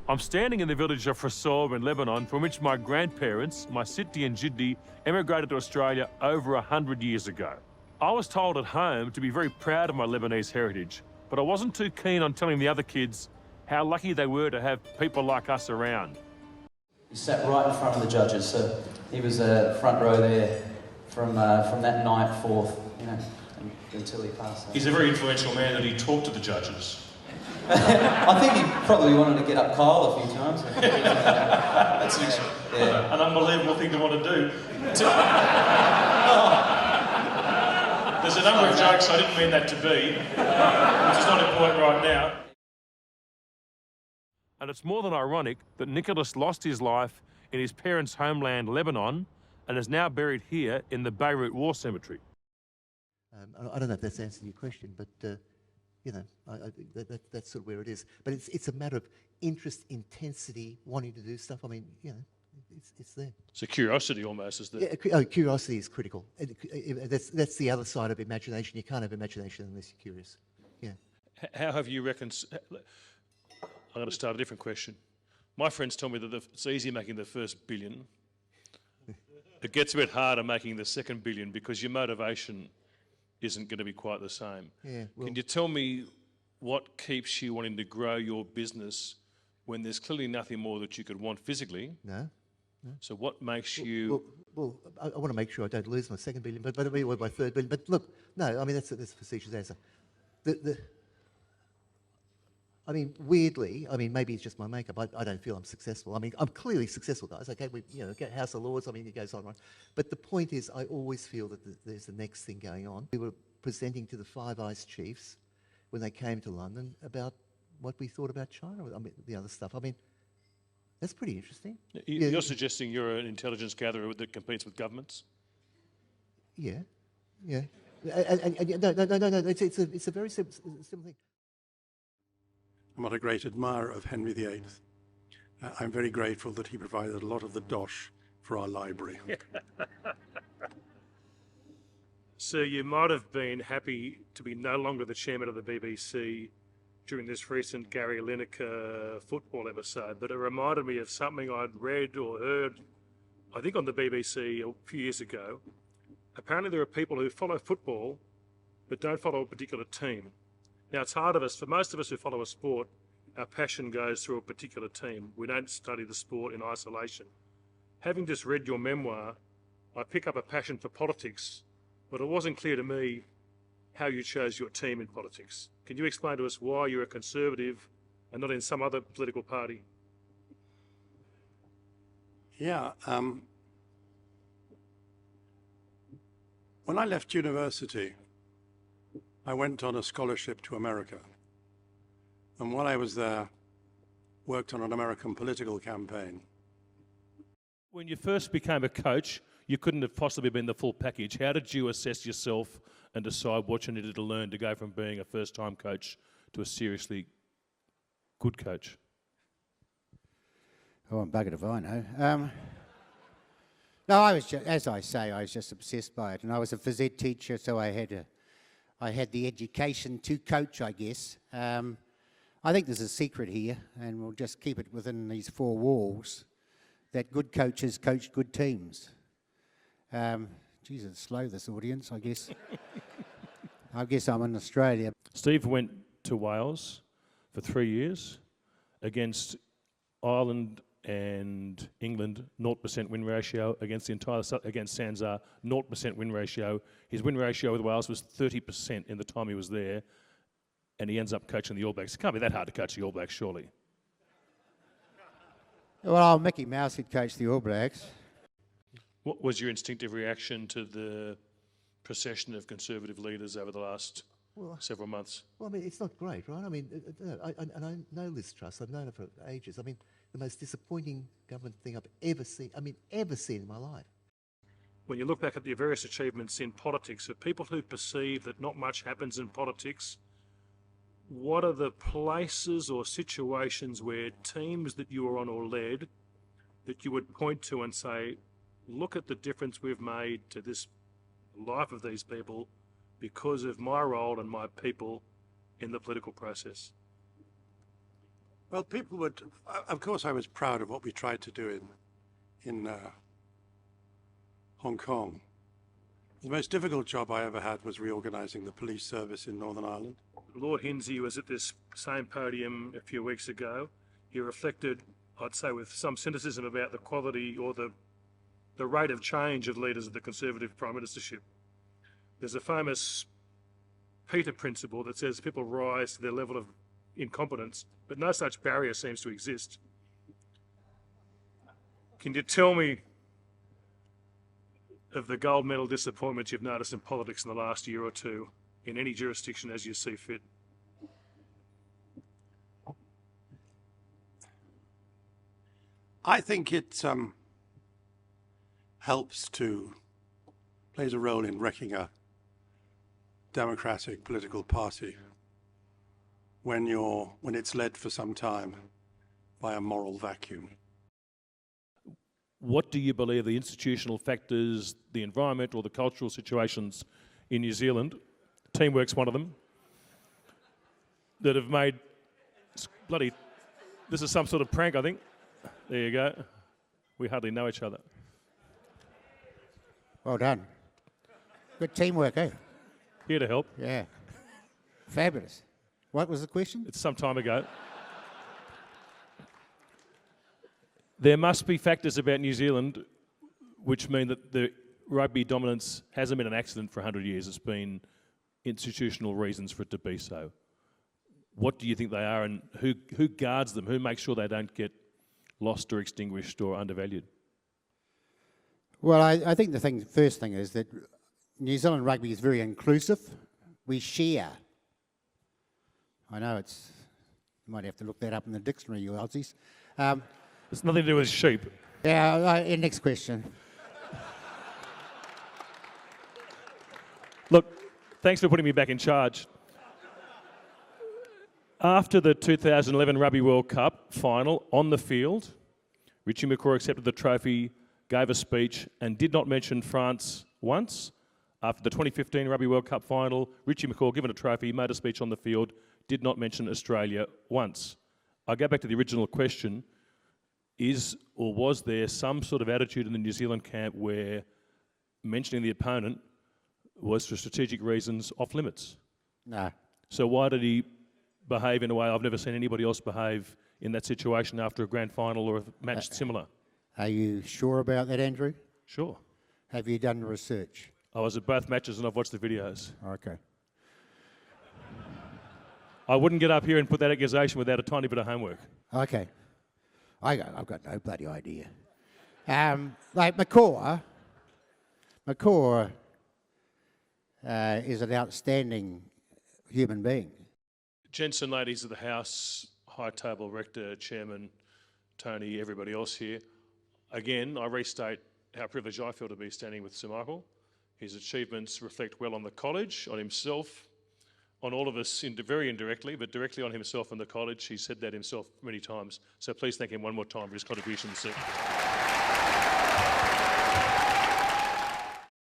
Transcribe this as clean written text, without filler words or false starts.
I'm standing in the village of Frassor in Lebanon, from which my grandparents, my Siti and Jiddi, emigrated to Australia over 100 years ago. I was told at home to be very proud of my Lebanese heritage, but I wasn't too keen on telling the other kids how lucky they were to have people like us around. He sat right in front of the judges, so he was front row there from that night forth, you know, until he passed. He's a very influential man that he talked to the judges. I think he probably wanted to get up Kyle a few times. That's an unbelievable thing to want to do. There's a number of jokes I didn't mean that to be, which is not important right now. And it's more than ironic that Nicholas lost his life in his parents' homeland, Lebanon, and is now buried here in the Beirut War Cemetery. I don't know if that's answered your question, but you know, that's sort of where it is. But it's a matter of interest, intensity, wanting to do stuff. I mean, you know, it's there. So curiosity almost is the... Yeah, curiosity is critical. That's the other side of imagination. You can't have imagination unless you're curious. Yeah. How have you reconciled... I'm going to start a different question. My friends tell me that it's easy making the first billion. It gets a bit harder making the second billion because your motivation isn't going to be quite the same. Yeah, well, can you tell me what keeps you wanting to grow your business when there's clearly nothing more that you could want physically? No. So what makes you... Well, I want to make sure I don't lose my second billion, but my third billion. But look, no, I mean, that's a facetious answer. I mean, weirdly, I mean, maybe it's just my makeup. I don't feel I'm successful. I mean, I'm clearly successful, guys. Okay, we, you know, get House of Lords. I mean, it goes on, right? But the point is, I always feel that there's the next thing going on. We were presenting to the Five Eyes chiefs when they came to London about what we thought about China. I mean, the other stuff. I mean, that's pretty interesting. You're suggesting you're an intelligence gatherer that competes with governments? Yeah, yeah. No. It's a very simple thing. I'm not a great admirer of Henry VIII. I'm very grateful that he provided a lot of the dosh for our library. So you might have been happy to be no longer the chairman of the BBC during this recent Gary Lineker football episode, but it reminded me of something I'd read or heard, I think on the BBC a few years ago. Apparently there are people who follow football but don't follow a particular team. Now, it's hard for most of us who follow a sport, our passion goes through a particular team. We don't study the sport in isolation. Having just read your memoir, I pick up a passion for politics, but it wasn't clear to me how you chose your team in politics. Can you explain to us why you're a Conservative and not in some other political party? Yeah. When I left university, I went on a scholarship to America. And while I was there, worked on an American political campaign. When you first became a coach, you couldn't have possibly been the full package. How did you assess yourself and decide what you needed to learn to go from being a first-time coach to a seriously good coach? Oh, I'm buggered if I know. No, I was just, as I say, I was just obsessed by it. And I was a phys ed teacher, so I had the education to coach, I guess. I think there's a secret here, and we'll just keep it within these four walls, that good coaches coach good teams. Jesus, slow this audience, I guess. I guess I'm in Australia. Steve went to Wales for 3 years against Ireland and England, 0% win ratio, against against Sanzar, 0% win ratio. His win ratio with Wales was 30% in the time he was there, and he ends up coaching the All Blacks. It can't be that hard to coach the All Blacks, surely. Well, Mickey Mouse had coached the All Blacks. What was your instinctive reaction to the procession of Conservative leaders over the last several months? Well, I mean, it's not great, right? I mean, I know Liz Truss. I've known her for ages. I mean, the most disappointing government thing I've ever seen in my life. When you look back at the various achievements in politics, of people who perceive that not much happens in politics, what are the places or situations where teams that you were on or led that you would point to and say, look at the difference we've made to this life of these people because of my role and my people in the political process? Well, people would, of course I was proud of what we tried to do in Hong Kong. The most difficult job I ever had was reorganizing the police service in Northern Ireland. Lord Hintze was at this same podium a few weeks ago. He reflected, I'd say, with some cynicism about the quality or the rate of change of leaders of the Conservative Prime Ministership. There's a famous Peter principle that says people rise to their level of incompetence, but no such barrier seems to exist. Can you tell me of the gold medal disappointments you've noticed in politics in the last year or two, in any jurisdiction as you see fit? I think it plays a role in wrecking a democratic political party when it's led for some time by a moral vacuum. What do you believe the institutional factors, the environment or the cultural situations in New Zealand, teamwork's one of them, that have made this is some sort of prank, I think. There you go. We hardly know each other. Well done. Good teamwork, eh? Here to help. Yeah. Fabulous. What was the question? It's some time ago. There must be factors about New Zealand which mean that the rugby dominance hasn't been an accident for 100 years. It's been institutional reasons for it to be so. What do you think they are, and who guards them? Who makes sure they don't get lost or extinguished or undervalued? Well, I think the first thing is that New Zealand rugby is very inclusive. We share. I know you might have to look that up in the dictionary, you Aussies. It's nothing to do with sheep. Yeah, next question. Look, thanks for putting me back in charge. After the 2011 Rugby World Cup final on the field, Richie McCaw accepted the trophy, gave a speech and did not mention France once. After the 2015 Rugby World Cup final, Richie McCaw, given a trophy, made a speech on the field, did not mention Australia once. I go back to the original question. Is or was there some sort of attitude in the New Zealand camp where mentioning the opponent was for strategic reasons off limits? No. So why did he behave in a way I've never seen anybody else behave in that situation after a grand final or a match similar? Are you sure about that, Andrew? Sure. Have you done the research? I was at both matches and I've watched the videos. Okay. I wouldn't get up here and put that accusation without a tiny bit of homework. Okay. I've got no bloody idea. Like McCaw is an outstanding human being. Gents and ladies of the House, High Table Rector, Chairman, Tony, everybody else here. Again, I restate how privileged I feel to be standing with Sir Michael. His achievements reflect well on the college, on himself, on all of us very indirectly, but directly on himself and the college. He said that himself many times. So please thank him one more time for his contributions, sir.